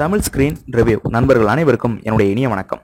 Tamil screen review நண்பர்கள் அனைவருக்கும் என்னுடைய இனிய வணக்கம்.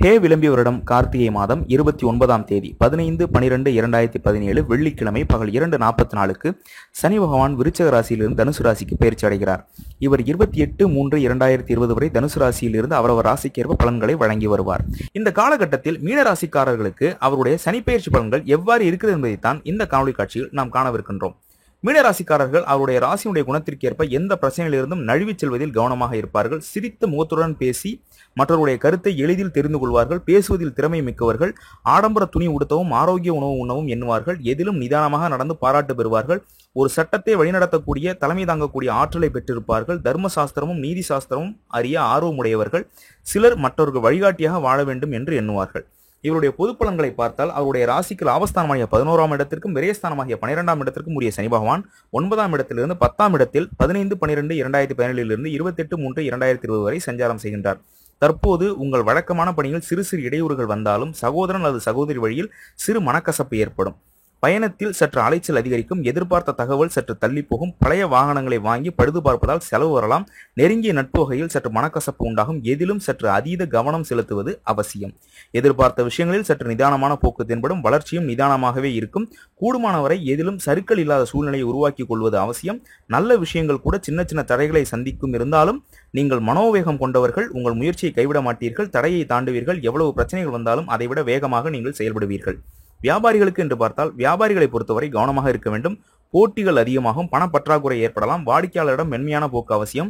ஹே விளம்பிய வருடம் கார்த்திகை மாதம் 29ஆம் தேதி 15/12/2017 வெள்ளிக்கிழமை பகல் 2:44 சனி பகவான் விருச்சிக ராசியிலிருந்து தனுசு ராசிக்கு பயிற்சி அடைகிறார். இவர் 28/3/2020 வரை தனுசு ராசியிலிருந்து அவரவர் ராசிக்கேற்ப பலன்களை வழங்கி வருவார். இந்த காலகட்டத்தில் மீன ராசிக்காரர்களுக்கு அவருடைய சனிப்பெயர்ச்சி பலன்கள் எவ்வாறு இருக்குது என்பதைத்தான் இந்த காணொலி காட்சியில் நாம் காணவிருக்கின்றோம். மீனராசிக்காரர்கள் அவருடைய ராசியுடைய குணத்திற்கேற்ப எந்த பிரச்சனையிலிருந்தும் நழுவிச் செல்வதில் கவனமாக இருப்பார்கள். சிரித்த முகத்துடன் பேசி மற்றவருடைய கருத்தை எளிதில் தெரிந்து கொள்வார்கள். பேசுவதில் திறமை மிக்கவர்கள். ஆடம்பர துணி உடுத்தவும் ஆரோக்கிய உணவு உண்ணவும் எண்ணுவார்கள். எதிலும் நிதானமாக நடந்து பாராட்டு பெறுவார்கள். ஒரு சட்டத்தை வழிநடத்தக்கூடிய தலைமை தாங்கக்கூடிய ஆற்றலை பெற்றிருப்பார்கள். தர்ம சாஸ்திரமும் நீதி சாஸ்திரமும் அறிய ஆர்வமுடையவர்கள். சிலர் மற்றவர்கள் வழிகாட்டியாக வாழ வேண்டும் என்று எண்ணுவார்கள். இவருடைய பொது பலன்களை பார்த்தால் அவருடைய ராசிக்கு லாபஸ்தானமாகிய 11ஆம் இடத்திற்கும் விரயஸ்தானமாகிய 12ஆம் இடத்திற்கும் உரிய சனி பகவான் 9ஆம் இடத்திலிருந்து 10ஆம் இடத்தில் 15/12/2017 28/3/2020 வரை சஞ்சாரம் செய்கின்றார். தற்போது உங்கள் வழக்கமான பணியில் சிறு சிறு இடையூறுகள் வந்தாலும் சகோதரன் அல்லது சகோதரி வழியில் சிறு மனக்கசப்பு ஏற்படும். பயணத்தில் சற்று அலைச்சல் அதிகரிக்கும். எதிர்பார்த்த தகவல் சற்று தள்ளி போகும். பழைய வாகனங்களை வாங்கி பழுது பார்ப்பதால் செலவு வரலாம். நெருங்கிய நட்பு வகையில் சற்று மனக்கசப்பு உண்டாகும். எதிலும் சற்று அதீத கவனம் செலுத்துவது அவசியம். எதிர்பார்த்த விஷயங்களில் சற்று நிதானமான போக்கு தென்படும். வளர்ச்சியும் நிதானமாகவே இருக்கும். கூடுமானவரை எதிலும் சறுக்கல் இல்லாத சூழ்நிலையை உருவாக்கி கொள்வது அவசியம். நல்ல விஷயங்கள் கூட சின்ன சின்ன தடைகளை சந்திக்கும். இருந்தாலும் நீங்கள் மனோவேகம் கொண்டவர்கள். உங்கள் முயற்சியை கைவிட மாட்டீர்கள். தடையை தாண்டுவீர்கள். எவ்வளவு பிரச்சனைகள் வந்தாலும் அதைவிட வேகமாக நீங்கள் செயல்படுவீர்கள். வியாபாரிகளுக்கு என்று பார்த்தால் வியாபாரிகளை பொறுத்தவரை கவனமாக இருக்க வேண்டும். போட்டிகள் அதிகமாகும். பணப்பற்றாக்குறை ஏற்படலாம். வாடிக்கையாளரிடம் மென்மையான போக்கு அவசியம்.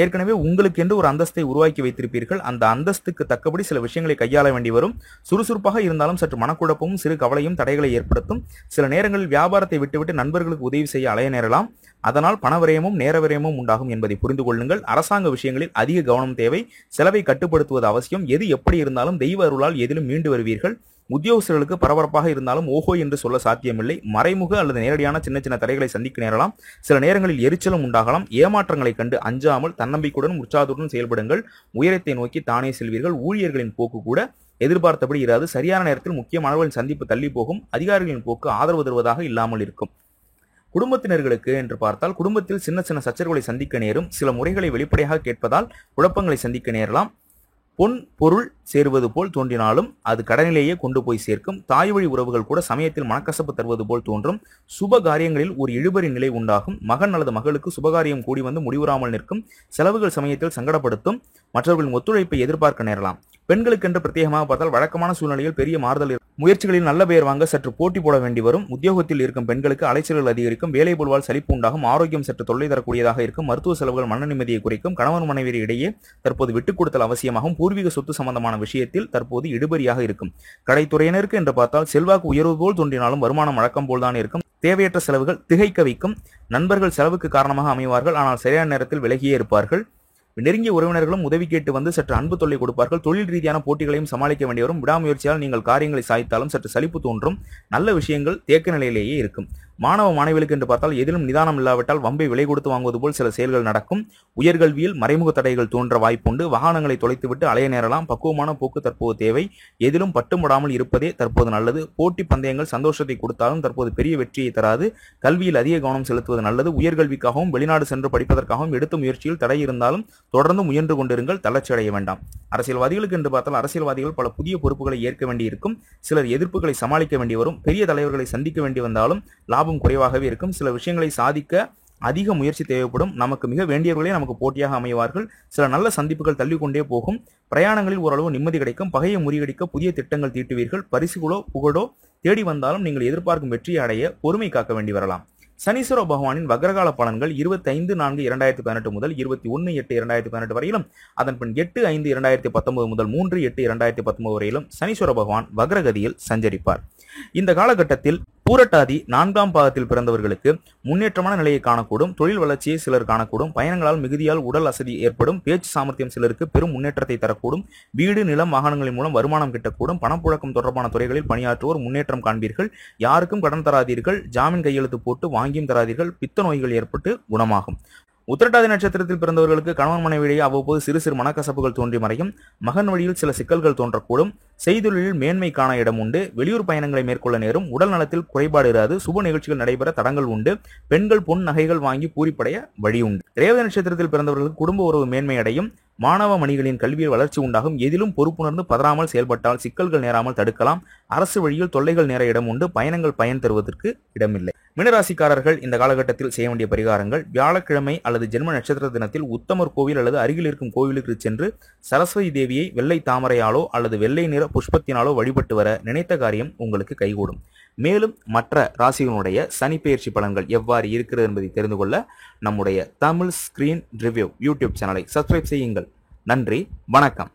ஏற்கனவே உங்களுக்கு என்று ஒரு அந்தஸ்தை உருவாக்கி வைத்திருப்பீர்கள். அந்த அந்தஸ்துக்கு தக்கபடி சில விஷயங்களை கையாள வேண்டி வரும். சுறுசுறுப்பாக இருந்தாலும் சற்று மனக்குழப்பமும் சிறு கவலையும் தடைகளை ஏற்படுத்தும். சில நேரங்களில் வியாபாரத்தை விட்டுவிட்டு நண்பர்களுக்கு உதவி செய்ய அலைய நேரலாம். அதனால் பணவிரயமும் நேர விரயமும் உண்டாகும் என்பதை புரிந்து கொள்ளுங்கள். அரசாங்க விஷயங்களில் அதிக கவனம் தேவை. செலவை கட்டுப்படுத்துவது அவசியம். எது எப்படி இருந்தாலும் தெய்வ அருளால் எதிலும் மீண்டு வருவீர்கள். உத்தியோகஸ்தர்களுக்கு பரபரப்பாக இருந்தாலும் ஓஹோ என்று சொல்ல சாத்தியமில்லை. மறைமுக அல்லது நேரடியான சின்ன சின்ன தடைகளை சந்திக்க நேரலாம். சில நேரங்களில் எரிச்சலும் உண்டாகலாம். ஏமாற்றங்களை கண்டு அஞ்சாமல் தன்னம்பிக்கையுடன் உற்சாகத்துடன் செயல்படுங்கள். உயரத்தை நோக்கி தானே செல்வீர்கள். ஊழியர்களின் போக்கு கூட எதிர்பார்த்தபடி இராது. சரியான நேரத்தில் முக்கியமானவர்களின் சந்திப்பு தள்ளி போகும். அதிகாரிகளின் போக்கு ஆதரவு தருவதாக இல்லாமல் இருக்கும். குடும்பத்தினர்களுக்கு என்று பார்த்தால் குடும்பத்தில் சின்ன சின்ன சச்சரவுகளை சந்திக்க நேரும். சில முறைகளை வெளிப்படையாக கேட்பதால் குழப்பங்களை சந்திக்க நேரலாம். பொன் பொருள் சேருவது போல் தோன்றினாலும் அது கடனிலேயே கொண்டு போய் சேர்க்கும். தாய் வழி உறவுகள் கூட சமயத்தில் மனக்கசப்பு தருவது போல் தோன்றும். சுப காரியங்களில் ஒரு இழுபறி நிலை உண்டாகும். மகன் அல்லது மகளுக்கு சுபகாரியம் கூடி வந்து முடிவுறாமல் நிற்கும். செலவுகள் சமயத்தில் சங்கடப்படுத்தும். மற்றவர்களின் ஒத்துழைப்பை எதிர்பார்க்க நேரலாம். பெண்களுக்கென்று பிரத்யேகமாக பார்த்தால் வழக்கமான சூழ்நிலையில் பெரிய மாறுதல் முயற்சிகளில் நல்ல பெயர் வாங்க சற்று போட்டி போட வேண்டி வரும். உத்தியோகத்தில் இருக்கும் பெண்களுக்கு அலைச்சல்கள் அதிகரிக்கும். வேலை பொழுவால் சலிப்பு உண்டாகும். ஆரோக்கியம் சற்று தொல்லை தரக்கூடியதாக இருக்கும். மருத்துவ செலவுகள் மன நிம்மதியை குறைக்கும். கணவன் மனைவி இடையே தற்போது விட்டுக் கொடுத்தல் அவசியமாகும். பூர்வீக சொத்து சம்பந்தமான விஷயத்தில் தற்போது இடுபறியாக இருக்கும். கடைத்துறையினருக்கு என்று பார்த்தால் செல்வாக்கு உயர்வு போல் தோன்றினாலும் வருமானம் வழக்கம் போல்தான் இருக்கும். தேவையற்ற செலவுகள் திகைக்க வைக்கும். நண்பர்கள் செலவுக்கு காரணமாக அமைவார்கள். ஆனால் சரியான நேரத்தில் விலகியே இருப்பார்கள். நெருங்கிய உறவினர்களும் உதவி கேட்டு வந்து சற்று அன்பு தொல்லை கொடுப்பார்கள். தொழில் ரீதியான போட்டிகளையும் சமாளிக்க வேண்டி வரும். விடாமுயற்சியால் நீங்கள் காரியங்களை சாதித்தாலும் சற்று சலிப்பு தோன்றும். நல்ல விஷயங்கள் தேக்க நிலையிலேயே இருக்கும். மாணவ மாணவிகளுக்கு என்று பார்த்தால் எதிலும் நிதானம் இல்லாவிட்டால் வம்பை விலை கொடுத்து வாங்குவது போல் சில செயல்கள் நடக்கும். உயர்கல்வியில் மறைமுக தடைகள் தோன்ற வாய்ப்புண்டு. வாகனங்களை தொலைத்துவிட்டு அலைய நேரலாம். பக்குவமான போக்கு தற்போது தேவை. எதிலும் பட்டுப்படாமல் இருப்பதே தற்போது நல்லது. போட்டி பந்தயங்கள் சந்தோஷத்தை கொடுத்தாலும் தற்போது பெரிய வெற்றியை தராது. கல்வியில் அதிக கவனம் செலுத்துவது நல்லது. உயர்கல்விக்காகவும் வெளிநாடு சென்று படிப்பதற்காகவும் எடுத்த முயற்சியில் தடை இருந்தாலும் தொடர்ந்து முயன்று கொண்டிருங்கள். தளர்ச்சி அடைய வேண்டாம். அரசியல்வாதிகளுக்கு என்று பார்த்தால் அரசியல்வாதிகள் பல புதிய பொறுப்புகளை ஏற்க வேண்டியிருக்கும். சிலர் எதிர்ப்புகளை சமாளிக்க வேண்டி வரும். பெரிய தலைவர்களை சந்திக்க வேண்டி வந்தாலும் லாபம் குறைவாகவே இருக்கும். சில விஷயங்களை சாதிக்க அதிக முயற்சி தேவைப்படும். நமக்கு மிக வேண்டியவர்களே நமக்கு போட்டியாக அமைவார்கள். சில நல்ல சந்திப்புகள் தள்ளிக்கொண்டே போகும். பிரயாணங்களில் ஓரளவு நிம்மதி கிடைக்கும். பகையை முறியடிக்க புதிய திட்டங்கள் தீட்டுவீர்கள். பரிசுகளோ புகழோ தேடி வந்தாலும் நீங்கள் எதிர்பார்க்கும் வெற்றியை அடைய பொறுமை காக்க வேண்டி வரலாம். சனீஸ்வர பகவானின் வக்ரகால பலன்கள் 25/4/2018 முதல் 21/8/2018 வரையிலும், அதன் பின் 8/5/2019 முதல் 3/8/2019 வரையிலும் சனீஸ்வர பகவான் வக்ரகதியில் சஞ்சரிப்பார். இந்த காலகட்டத்தில் பூரட்டாதி 4ஆம் பாகத்தில் பிறந்தவர்களுக்கு முன்னேற்றமான நிலையை காணக்கூடும். தொழில் வளர்ச்சியை சிலர் காணக்கூடும். பயணங்களால் மிகுதியால் உடல் அசதி ஏற்படும். பேச்சு சாமர்த்தியம் சிலருக்கு பெரும் முன்னேற்றத்தை தரக்கூடும். வீடு நிலம் வாகனங்களின் மூலம் வருமானம் கிட்டக்கூடும். பணப்புழக்கம் தொடர்பான துறைகளில் பணியாற்றுவோர் முன்னேற்றம் காண்பீர்கள். யாருக்கும் கடன் தராதீர்கள். ஜாமீன் கையெழுத்து போட்டு வாங்கியும் தராதீர்கள். பித்த நோய்கள் ஏற்பட்டு குணமாகும். உத்திரட்டாதி நட்சத்திரத்தில் பிறந்தவர்களுக்கு கணவன் மனைவியிடையே அவ்வப்போது சிறு சிறு மனக்கசப்புகள் தோன்றி மறையும். மகன் வழியில் சில சிக்கல்கள் தோன்றக்கூடும். செய்தொழிலில் மேன்மை காண இடம் உண்டு. வெளியூர் பயணங்களை மேற்கொள்ள நேரும். உடல் நலத்தில் குறைபாடு இராது. சுப நிகழ்ச்சிகள் நடைபெற தடங்கள் உண்டு. பெண்கள் பொன் நகைகள் வாங்கி பூரிப்படைய வழி உண்டு. ரேவதி நட்சத்திரத்தில் பிறந்தவர்களுக்கு குடும்ப உறவு மேன்மை அடையும். மாணவ மணிகளின் கல்வியில் வளர்ச்சி உண்டாகும். எதிலும் பொறுப்புணர்ந்து பதறாமல் செயல்பட்டால் சிக்கல்கள் நேராமல் தடுக்கலாம். அரசு வழியில் தொல்லைகள் நேர இடம் உண்டு. பயணங்கள் பயன் தருவதற்கு இடமில்லை. மீனராசிக்காரர்கள் இந்த காலகட்டத்தில் செய்ய வேண்டிய பரிகாரங்கள்: வியாழக்கிழமை அல்லது ஜென்ம நட்சத்திர தினத்தில் உத்தமர் கோவில் அல்லது அருகில் இருக்கும் கோவிலுக்கு சென்று சரஸ்வதி தேவியை வெள்ளை தாமரையாலோ அல்லது வெள்ளை நிற புஷ்பத்தினாலோ வழிபட்டு வர நினைத்த காரியம் உங்களுக்கு கைகூடும். மேலும் மற்ற ராசிகளுடைய சனிப்பெயர்ச்சி பலன்கள் எவ்வாறு இருக்கிறது என்பதை தெரிந்து கொள்ள நம்முடைய தமிழ் ஸ்கிரீன் ரிவ்யூ யூடியூப் சேனலை சப்ஸ்கிரைப் செய்யுங்கள். நன்றி, வணக்கம்.